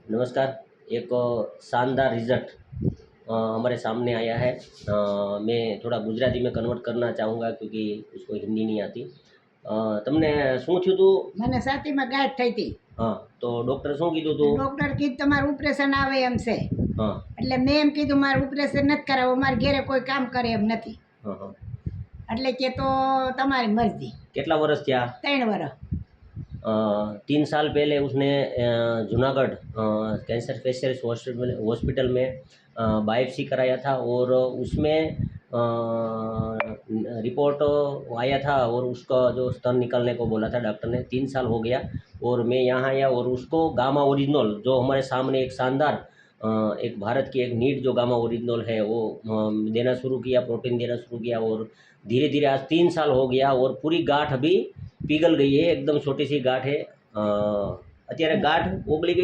नमस्कार। एक शानदार रिज़ल्ट हमारे सामने आया है। मैं थोड़ा गुजराती में कन्वर्ट करना चाहूँगा क्योंकि उसको हिंदी नहीं आती। તમને શું થયું હતું? મને છાતીમાં ગાંઠ થઈ હતી। હા, તો ડૉક્ટરે શું કીધું હતું? ડૉક્ટર કીધું તમારું ઓપરેશન આવે એમ છે। હા, એટલે મેં એમ કીધું મારું ઓપરેશન નથી કરાવવું, મારા ઘેરે કોઈ કામ કરે એમ નથી। હા, હા। એટલે કે તો તમારી मर्जी। કેટલા વર્ષ થયા? 3 વર્ષ। 3 साल पहले उसने जूनागढ़ कैंसर स्पेशलिस्ट हॉस्पिटल में बायोप्सी कराया था और उसमें रिपोर्ट आया था और उसका जो स्तन निकलने को बोला था डॉक्टर ने। 3 साल हो गया और मैं यहाँ आया और उसको गामा ओरिजिनल जो हमारे सामने एक शानदार एक भारत की एक नीड जो गामा ओरिजिनल है वो देना शुरू किया, प्रोटीन देना शुरू किया और धीरे धीरे आज 3 साल हो गया और पूरी गांठ अभी पिघल गई है। एकदम छोटी सी गांठ है। અત્યારે ગાંઠ ઓગળી ગઈ